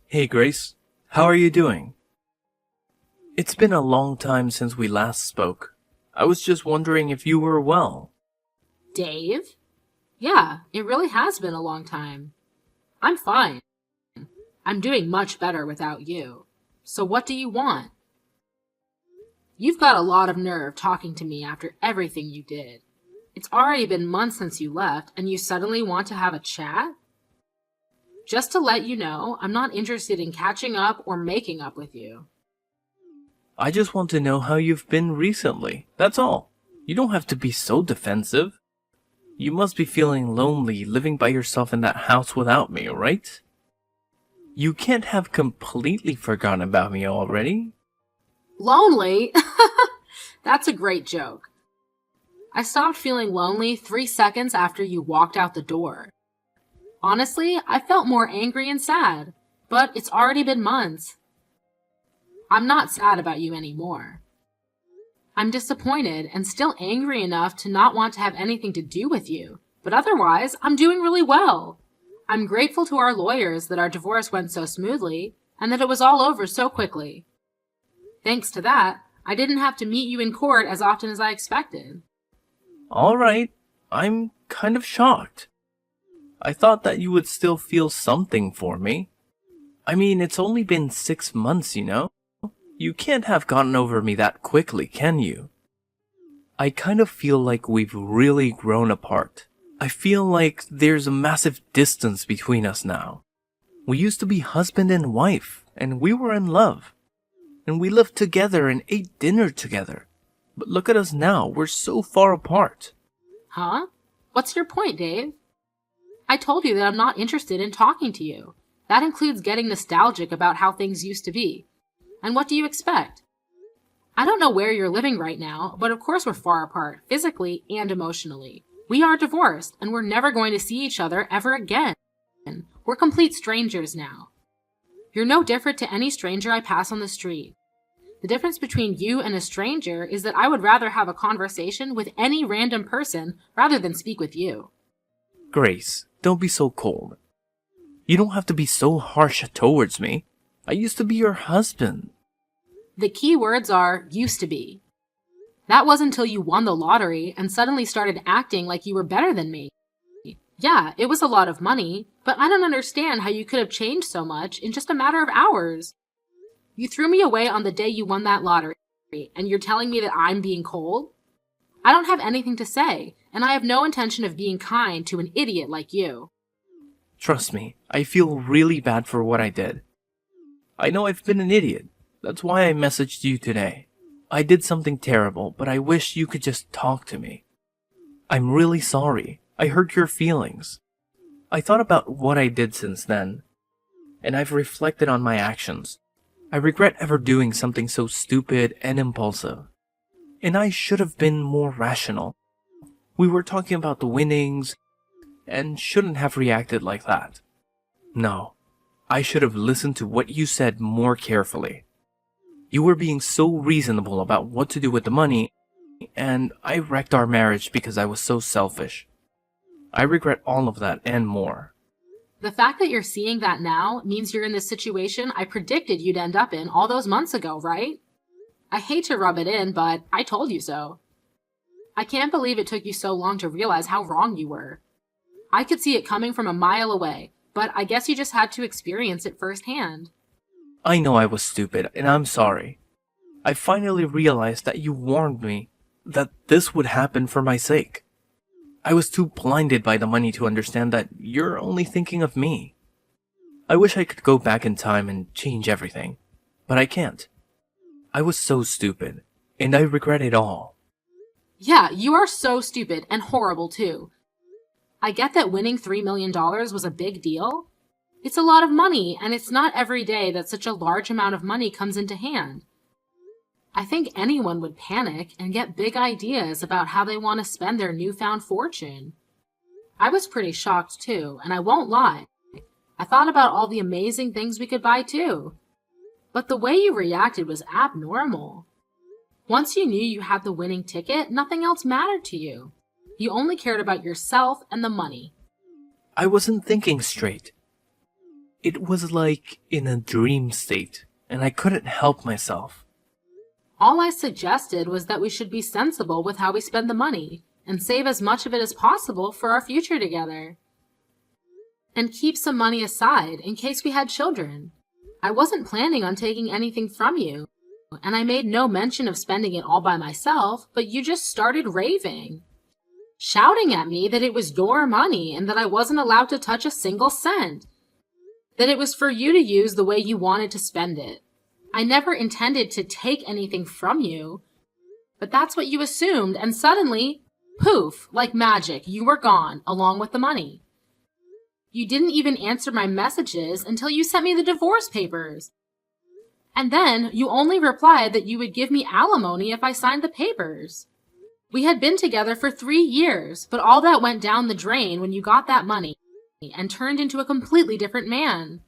Hey Grace, how are you doing? It's been a long time since we last spoke. I was just wondering if you were well. Dave? Yeah, it really has been a long time. I'm fine. I'm doing much better without you. So what do you want? You've got a lot of nerve talking to me after everything you did. It's already been months since you left, and you suddenly want to have a chat? Just to let you know, I'm not interested in catching up or making up with you. I just want to know how you've been recently, that's all. You don't have to be so defensive. You must be feeling lonely living by yourself in that house without me, right? You can't have completely forgotten about me already. Lonely? That's a great joke. I stopped feeling lonely 3 seconds after you walked out the door. Honestly, I felt more angry and sad, but it's already been months. I'm not sad about you anymore. I'm disappointed and still angry enough to not want to have anything to do with you, but otherwise, I'm doing really well. I'm grateful to our lawyers that our divorce went so smoothly and that it was all over so quickly. Thanks to that, I didn't have to meet you in court as often as I expected. Alright, I'm kind of shocked. I thought that you would still feel something for me. I mean, it's only been 6 months, you know? You can't have gotten over me that quickly, can you? I kind of feel like we've really grown apart. I feel like there's a massive distance between us now. We used to be husband and wife, and we were in love. And we lived together and ate dinner together. But look at us now, we're so far apart. Huh? What's your point, Dave? I told you that I'm not interested in talking to you. That includes getting nostalgic about how things used to be. And what do you expect? I don't know where you're living right now, but of course we're far apart, physically and emotionally. We are divorced, and we're never going to see each other ever again. We're complete strangers now. You're no different to any stranger I pass on the street. The difference between you and a stranger is that I would rather have a conversation with any random person rather than speak with you. Grace, don't be so cold. You don't have to be so harsh towards me. I used to be your husband. The key words are used to be. That was until you won the lottery and suddenly started acting like you were better than me. Yeah, it was a lot of money, but I don't understand how you could have changed so much in just a matter of hours. You threw me away on the day you won that lottery, and you're telling me that I'm being cold? I don't have anything to say, and I have no intention of being kind to an idiot like you. Trust me, I feel really bad for what I did. I know I've been an idiot. That's why I messaged you today. I did something terrible, but I wish you could just talk to me. I'm really sorry. I hurt your feelings. I thought about what I did since then, and I've reflected on my actions. I regret ever doing something so stupid and impulsive. And I should have been more rational. We were talking about the winnings, and shouldn't have reacted like that. No, I should have listened to what you said more carefully. You were being so reasonable about what to do with the money, and I wrecked our marriage because I was so selfish. I regret all of that and more. The fact that you're seeing that now means you're in the situation I predicted you'd end up in all those months ago, right? I hate to rub it in, but I told you so. I can't believe it took you so long to realize how wrong you were. I could see it coming from a mile away, but I guess you just had to experience it firsthand. I know I was stupid, and I'm sorry. I finally realized that you warned me that this would happen for my sake. I was too blinded by the money to understand that you're only thinking of me. I wish I could go back in time and change everything, but I can't. I was so stupid, and I regret it all. Yeah, you are so stupid and horrible too. I get that winning $3 million was a big deal. It's a lot of money, and it's not every day that such a large amount of money comes into hand. I think anyone would panic and get big ideas about how they want to spend their newfound fortune. I was pretty shocked too, and I won't lie. I thought about all the amazing things we could buy too. But the way you reacted was abnormal. Once you knew you had the winning ticket, nothing else mattered to you. You only cared about yourself and the money. I wasn't thinking straight. It was like in a dream state, and I couldn't help myself. All I suggested was that we should be sensible with how we spend the money and save as much of it as possible for our future together. And keep some money aside in case we had children. I wasn't planning on taking anything from you, and I made no mention of spending it all by myself, but you just started raving, shouting at me that it was your money and that I wasn't allowed to touch a single cent, that it was for you to use the way you wanted to spend it. I never intended to take anything from you, but that's what you assumed, and suddenly, poof, like magic, you were gone, along with the money. You didn't even answer my messages until you sent me the divorce papers. And then you only replied that you would give me alimony if I signed the papers. We had been together for 3 years, but all that went down the drain when you got that money and turned into a completely different man.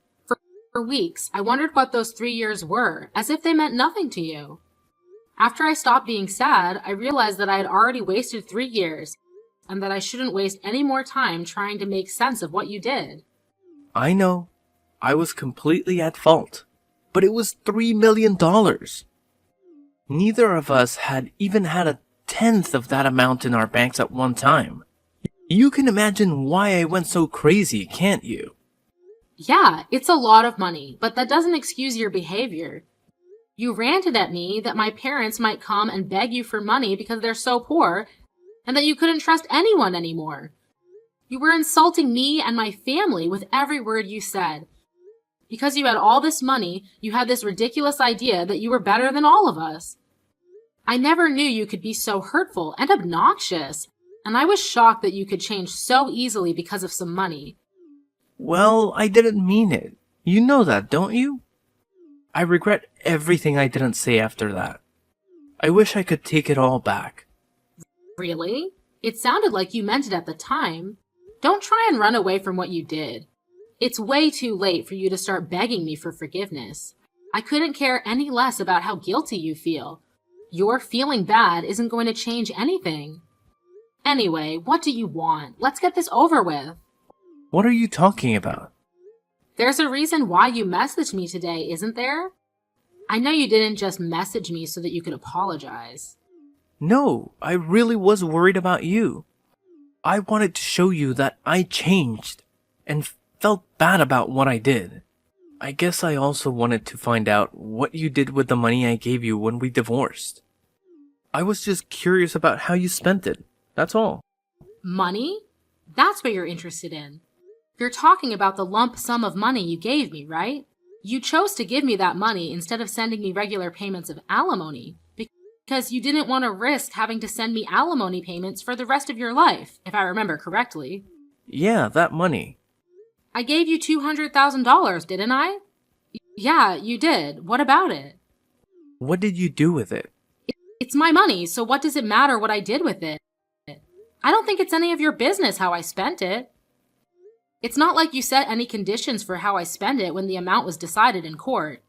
For weeks, I wondered what those 3 years were, as if they meant nothing to you. After I stopped being sad, I realized that I had already wasted 3 years, and that I shouldn't waste any more time trying to make sense of what you did. I know. I was completely at fault. But it was $3 million. Neither of us had even had a tenth of that amount in our banks at one time. You can imagine why I went so crazy, can't you? Yeah, it's a lot of money, but that doesn't excuse your behavior. You ranted at me that my parents might come and beg you for money because they're so poor, and that you couldn't trust anyone anymore. You were insulting me and my family with every word you said. Because you had all this money, you had this ridiculous idea that you were better than all of us. I never knew you could be so hurtful and obnoxious, and I was shocked that you could change so easily because of some money. Well, I didn't mean it. You know that, don't you? I regret everything I didn't say after that. I wish I could take it all back. Really? It sounded like you meant it at the time. Don't try and run away from what you did. It's way too late for you to start begging me for forgiveness. I couldn't care any less about how guilty you feel. Your feeling bad isn't going to change anything. Anyway, what do you want? Let's get this over with. What are you talking about? There's a reason why you messaged me today, isn't there? I know you didn't just message me so that you could apologize. No, I really was worried about you. I wanted to show you that I changed and felt bad about what I did. I guess I also wanted to find out what you did with the money I gave you when we divorced. I was just curious about how you spent it. That's all. Money? That's what you're interested in. You're talking about the lump sum of money you gave me, right? You chose to give me that money instead of sending me regular payments of alimony because you didn't want to risk having to send me alimony payments for the rest of your life, if I remember correctly. Yeah, that money. I gave you $200,000, didn't I? Yeah, you did. What about it? What did you do with it? It's my money, so what does it matter what I did with it? I don't think it's any of your business how I spent it. It's not like you set any conditions for how I spend it when the amount was decided in court.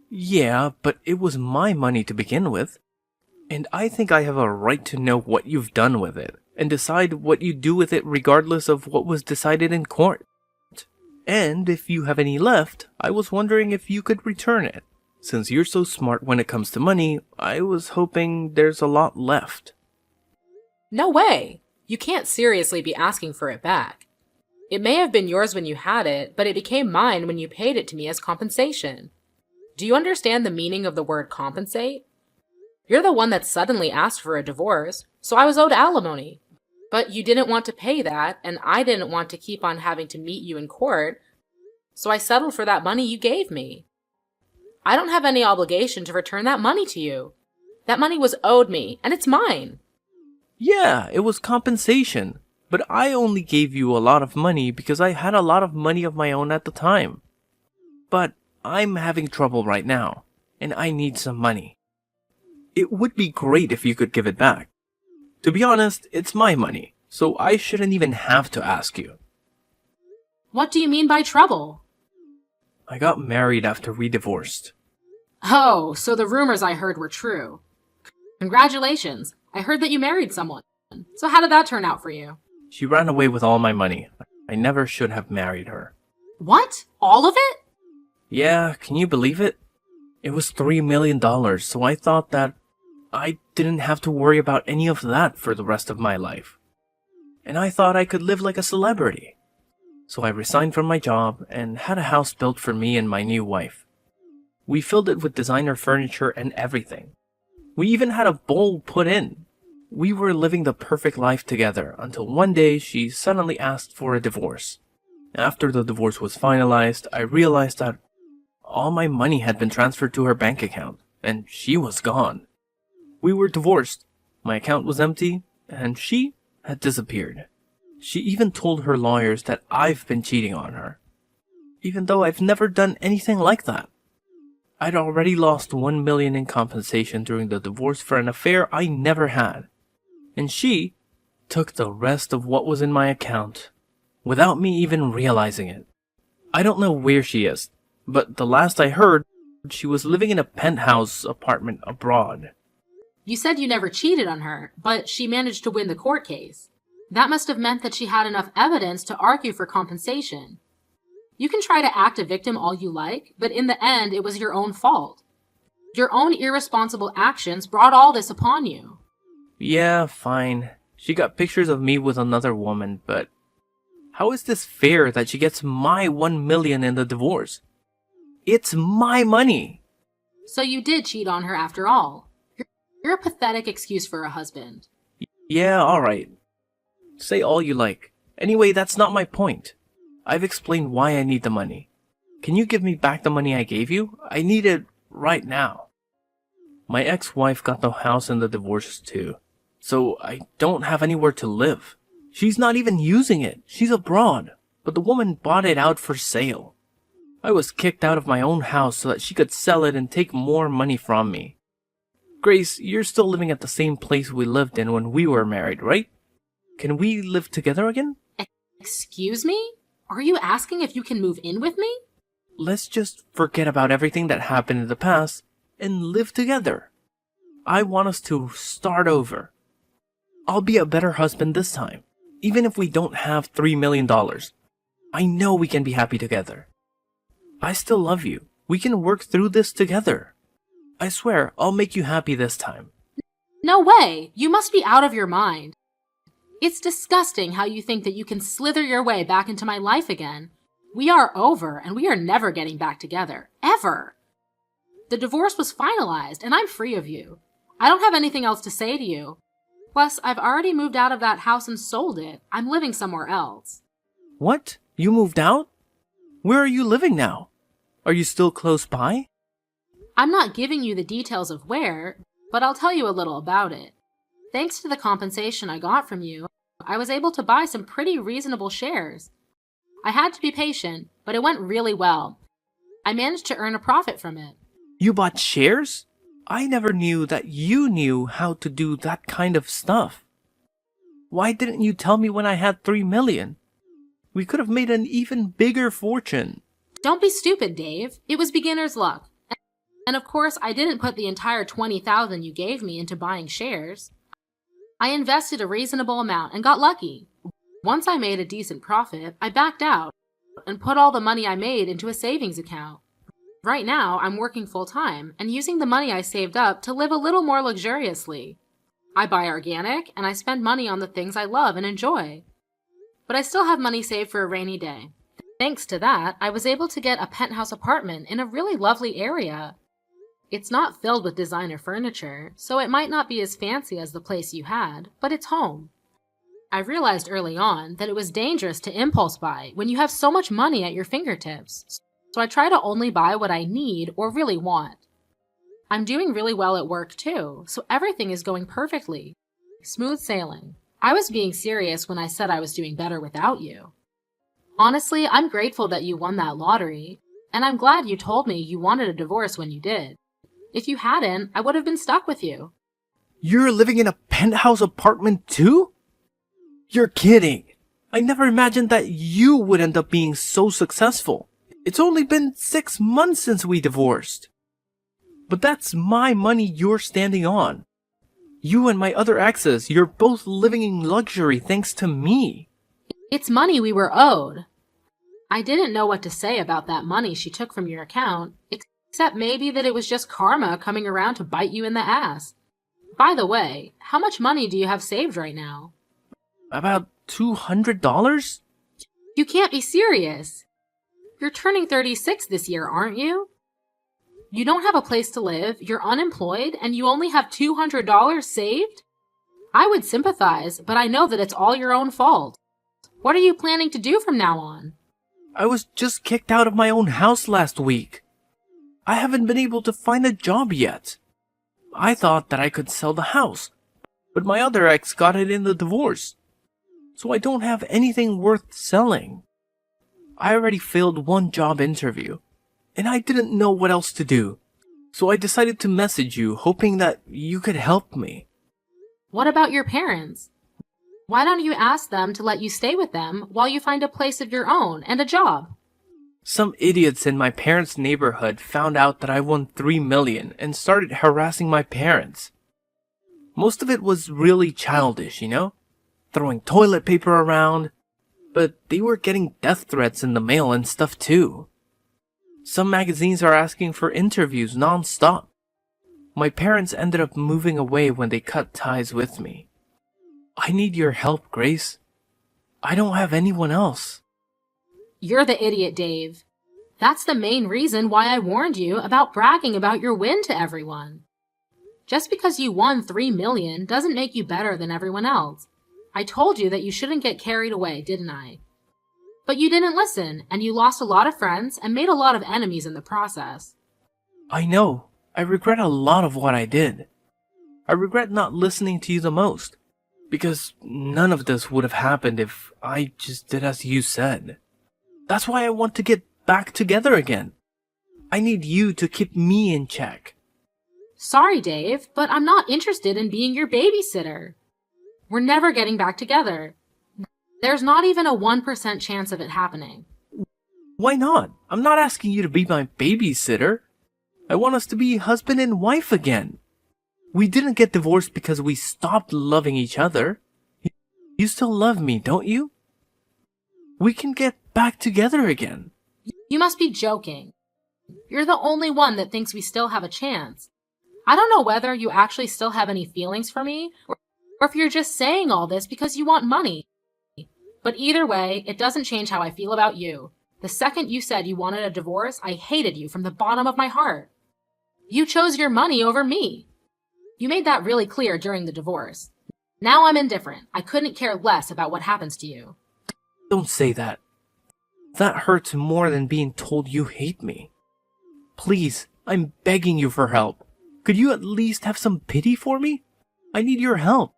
Yeah, but it was my money to begin with. And I think I have a right to know what you've done with it, and decide what you do with it regardless of what was decided in court. And if you have any left, I was wondering if you could return it. Since you're so smart when it comes to money, I was hoping there's a lot left. No way! You can't seriously be asking for it back. It may have been yours when you had it, but it became mine when you paid it to me as compensation. Do you understand the meaning of the word compensate? You're the one that suddenly asked for a divorce, so I was owed alimony. But you didn't want to pay that, and I didn't want to keep on having to meet you in court, so I settled for that money you gave me. I don't have any obligation to return that money to you. That money was owed me, and it's mine. Yeah, it was compensation. But I only gave you a lot of money because I had a lot of money of my own at the time. But I'm having trouble right now, and I need some money. It would be great if you could give it back. To be honest, it's my money, so I shouldn't even have to ask you. What do you mean by trouble? I got married after we divorced. Oh, so the rumors I heard were true. Congratulations, I heard that you married someone. So how did that turn out for you? She ran away with all my money. I never should have married her. What? All of it? Yeah, can you believe it? It was $3 million, so I thought that I didn't have to worry about any of that for the rest of my life. And I thought I could live like a celebrity. So I resigned from my job and had a house built for me and my new wife. We filled it with designer furniture and everything. We even had a bowl put in. We were living the perfect life together until one day she suddenly asked for a divorce. After the divorce was finalized, I realized that all my money had been transferred to her bank account, and she was gone. We were divorced, my account was empty, and she had disappeared. She even told her lawyers that I've been cheating on her, even though I've never done anything like that. I'd already lost $1 million in compensation during the divorce for an affair I never had, and she took the rest of what was in my account without me even realizing it. I don't know where she is, but the last I heard, she was living in a penthouse apartment abroad. You said you never cheated on her, but she managed to win the court case. That must have meant that she had enough evidence to argue for compensation. You can try to act a victim all you like, but in the end, it was your own fault. Your own irresponsible actions brought all this upon you. Yeah, fine. She got pictures of me with another woman, but how is this fair that she gets my $1 million in the divorce? It's my money. So you did cheat on her after all. You're a pathetic excuse for a husband. Yeah, alright. Say all you like. Anyway, that's not my point. I've explained why I need the money. Can you give me back the money I gave you? I need it right now. My ex-wife got the house in the divorce too, so I don't have anywhere to live. She's not even using it. She's abroad, but the woman bought it out for sale. I was kicked out of my own house so that she could sell it and take more money from me. Grace, you're still living at the same place we lived in when we were married, right? Can we live together again? Excuse me? Are you asking if you can move in with me? Let's just forget about everything that happened in the past and live together. I want us to start over. I'll be a better husband this time. Even if we don't have $3 million, I know we can be happy together. I still love you. We can work through this together. I swear, I'll make you happy this time. No way! You must be out of your mind. It's disgusting how you think that you can slither your way back into my life again. We are over, and we are never getting back together. Ever! The divorce was finalized, and I'm free of you. I don't have anything else to say to you. Plus, I've already moved out of that house and sold it. I'm living somewhere else. What? You moved out? Where are you living now? Are you still close by? I'm not giving you the details of where, but I'll tell you a little about it. Thanks to the compensation I got from you, I was able to buy some pretty reasonable shares. I had to be patient, but it went really well. I managed to earn a profit from it. You bought shares? I never knew that you knew how to do that kind of stuff. Why didn't you tell me when I had $3 million? We could have made an even bigger fortune. Don't be stupid, Dave. It was beginner's luck. And of course, I didn't put the entire $20,000 you gave me into buying shares. I invested a reasonable amount and got lucky. Once I made a decent profit, I backed out and put all the money I made into a savings account. Right now, I'm working full-time and using the money I saved up to live a little more luxuriously. I buy organic and I spend money on the things I love and enjoy. But I still have money saved for a rainy day. Thanks to that, I was able to get a penthouse apartment in a really lovely area. It's not filled with designer furniture, so it might not be as fancy as the place you had, but it's home. I realized early on that it was dangerous to impulse buy when you have so much money at your fingertips, so I try to only buy what I need or really want. I'm doing really well at work too, so everything is going perfectly. Smooth sailing. I was being serious when I said I was doing better without you. Honestly, I'm grateful that you won that lottery, and I'm glad you told me you wanted a divorce when you did. If you hadn't, I would have been stuck with you. You're living in a penthouse apartment too? You're kidding. I never imagined that you would end up being so successful. It's only been 6 months since we divorced. But that's my money you're standing on. You and my other exes, you're both living in luxury thanks to me. It's money we were owed. I didn't know what to say about that money she took from your account, except maybe that it was just karma coming around to bite you in the ass. By the way, how much money do you have saved right now? About $200? You can't be serious. You're turning 36 this year, aren't you? You don't have a place to live, you're unemployed, and you only have $200 saved? I would sympathize, but I know that it's all your own fault. What are you planning to do from now on? I was just kicked out of my own house last week. I haven't been able to find a job yet. I thought that I could sell the house, but my other ex got it in the divorce. So I don't have anything worth selling. I already failed one job interview, and I didn't know what else to do. So I decided to message you, hoping that you could help me. What about your parents? Why don't you ask them to let you stay with them while you find a place of your own and a job? Some idiots in my parents' neighborhood found out that I won $3 million and started harassing my parents. Most of it was really childish, throwing toilet paper around, but they were getting death threats in the mail and stuff too. Some magazines are asking for interviews non-stop. My parents ended up moving away when they cut ties with me. I need your help, Grace. I don't have anyone else. You're the idiot, Dave. That's the main reason why I warned you about bragging about your win to everyone. Just because you won $3 million doesn't make you better than everyone else. I told you that you shouldn't get carried away, didn't I? But you didn't listen, and you lost a lot of friends and made a lot of enemies in the process. I know. I regret a lot of what I did. I regret not listening to you the most, because none of this would have happened if I just did as you said. That's why I want to get back together again. I need you to keep me in check. Sorry, Dave, but I'm not interested in being your babysitter. We're never getting back together. There's not even a 1% chance of it happening. Why not? I'm not asking you to be my babysitter. I want us to be husband and wife again. We didn't get divorced because we stopped loving each other. You still love me, don't you? We can get back together again. You must be joking. You're the only one that thinks we still have a chance. I don't know whether you actually still have any feelings for me, or if you're just saying all this because you want money. But either way, it doesn't change how I feel about you. The second you said you wanted a divorce, I hated you from the bottom of my heart. You chose your money over me. You made that really clear during the divorce. Now I'm indifferent. I couldn't care less about what happens to you. Don't say that. That hurts more than being told you hate me. Please, I'm begging you for help. Could you at least have some pity for me? I need your help.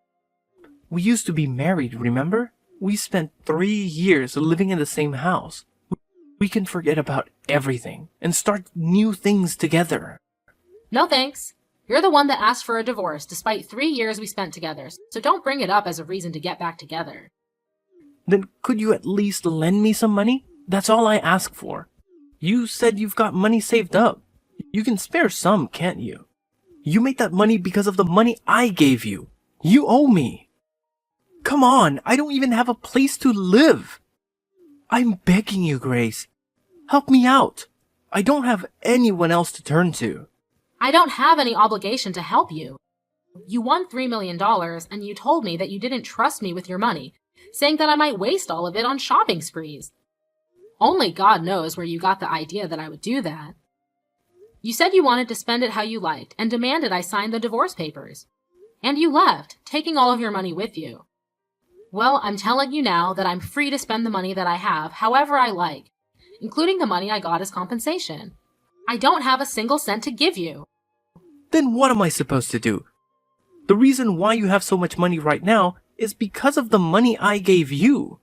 We used to be married, remember? We spent 3 years living in the same house. We can forget about everything and start new things together. No thanks. You're the one that asked for a divorce despite 3 years we spent together, so don't bring it up as a reason to get back together. Then could you at least lend me some money? That's all I ask for. You said you've got money saved up. You can spare some, can't you? You made that money because of the money I gave you. You owe me. Come on, I don't even have a place to live. I'm begging you, Grace. Help me out. I don't have anyone else to turn to. I don't have any obligation to help you. You won $3 million, and you told me that you didn't trust me with your money, saying that I might waste all of it on shopping sprees. Only God knows where you got the idea that I would do that. You said you wanted to spend it how you liked and demanded I sign the divorce papers. And you left, taking all of your money with you. Well, I'm telling you now that I'm free to spend the money that I have however I like, including the money I got as compensation. I don't have a single cent to give you. Then what am I supposed to do? The reason why you have so much money right now is because of the money I gave you.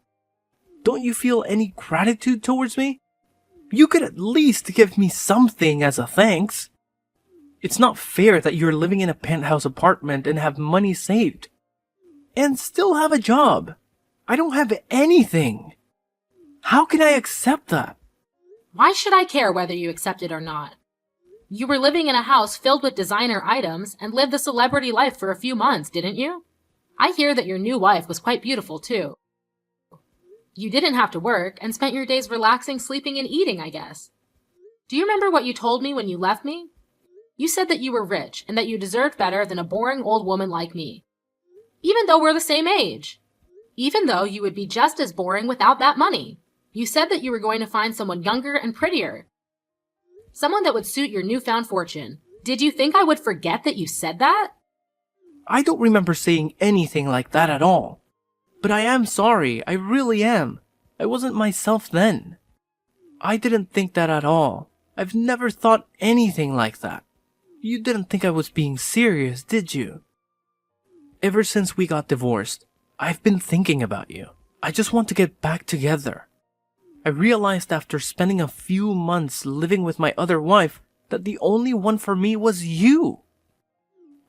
Don't you feel any gratitude towards me? You could at least give me something as a thanks. It's not fair that you're living in a penthouse apartment and have money saved. And still have a job. I don't have anything. How can I accept that? Why should I care whether you accept it or not? You were living in a house filled with designer items and lived the celebrity life for a few months, didn't you? I hear that your new wife was quite beautiful, too. You didn't have to work and spent your days relaxing, sleeping, and eating, I guess. Do you remember what you told me when you left me? You said that you were rich and that you deserved better than a boring old woman like me. Even though we're the same age. Even though you would be just as boring without that money. You said that you were going to find someone younger and prettier. Someone that would suit your newfound fortune. Did you think I would forget that you said that? I don't remember saying anything like that at all. But I am sorry, I really am. I wasn't myself then. I didn't think that at all. I've never thought anything like that. You didn't think I was being serious, did you? Ever since we got divorced, I've been thinking about you. I just want to get back together. I realized after spending a few months living with my other wife that the only one for me was you.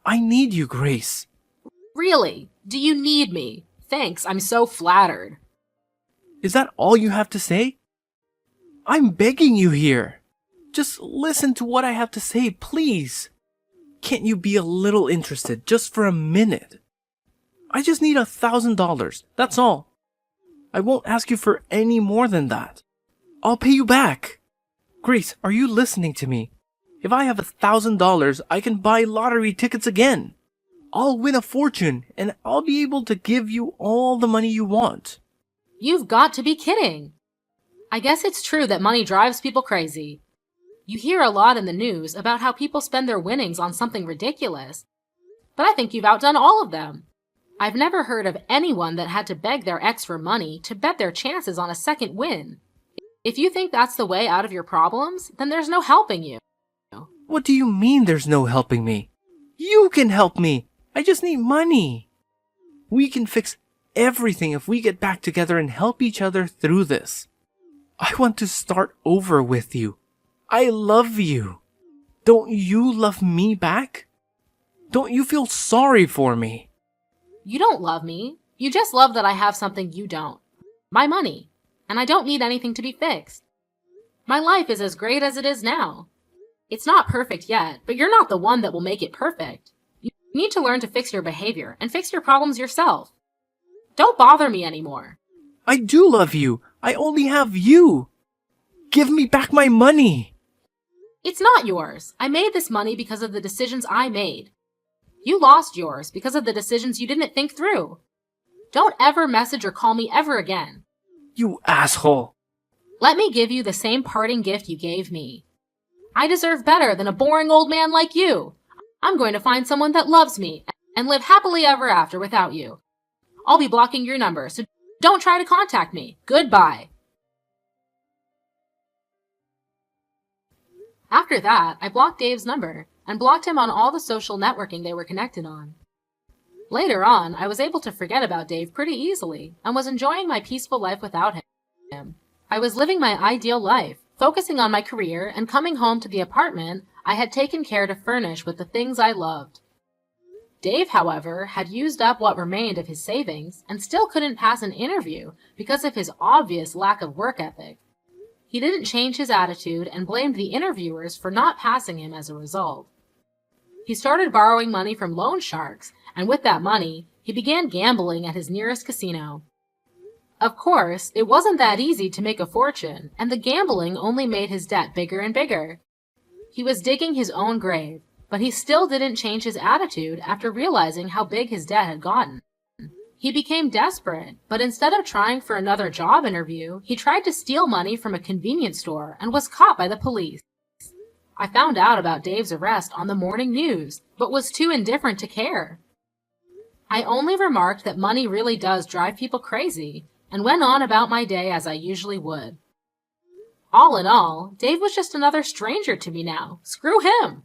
I need you, Grace. Really? Do you need me? Thanks, I'm so flattered. Is that all you have to say? I'm begging you here. Just listen to what I have to say, please. Can't you be a little interested just for a minute? I just need $1,000, that's all. I won't ask you for any more than that. I'll pay you back. Grace, are you listening to me? If I have $1,000, I can buy lottery tickets again. I'll win a fortune, and I'll be able to give you all the money you want. You've got to be kidding. I guess it's true that money drives people crazy. You hear a lot in the news about how people spend their winnings on something ridiculous. But I think you've outdone all of them. I've never heard of anyone that had to beg their ex for money to bet their chances on a second win. If you think that's the way out of your problems, then there's no helping you. What do you mean there's no helping me? You can help me. I just need money. We can fix everything if we get back together and help each other through this. I want to start over with you. I love you. Don't you love me back? Don't you feel sorry for me? You don't love me. You just love that I have something you don't. My money. And I don't need anything to be fixed. My life is as great as it is now. It's not perfect yet, but you're not the one that will make it perfect. You need to learn to fix your behavior and fix your problems yourself. Don't bother me anymore. I do love you. I only have you. Give me back my money. It's not yours. I made this money because of the decisions I made. You lost yours because of the decisions you didn't think through. Don't ever message or call me ever again. You asshole. Let me give you the same parting gift you gave me. I deserve better than a boring old man like you. I'm going to find someone that loves me and live happily ever after without you. I'll be blocking your number, so don't try to contact me. Goodbye. After that, I blocked Dave's number and blocked him on all the social networking they were connected on. Later on, I was able to forget about Dave pretty easily and was enjoying my peaceful life without him. I was living my ideal life, focusing on my career and coming home to the apartment I had taken care to furnish with the things I loved. Dave, however, had used up what remained of his savings and still couldn't pass an interview because of his obvious lack of work ethic. He didn't change his attitude and blamed the interviewers for not passing him as a result. He started borrowing money from loan sharks, and with that money, he began gambling at his nearest casino. Of course, it wasn't that easy to make a fortune, and the gambling only made his debt bigger and bigger. He was digging his own grave, but he still didn't change his attitude after realizing how big his debt had gotten. He became desperate, but instead of trying for another job interview, he tried to steal money from a convenience store and was caught by the police. I found out about Dave's arrest on the morning news, but was too indifferent to care. I only remarked that money really does drive people crazy, and went on about my day as I usually would. All in all, Dave was just another stranger to me now. Screw him!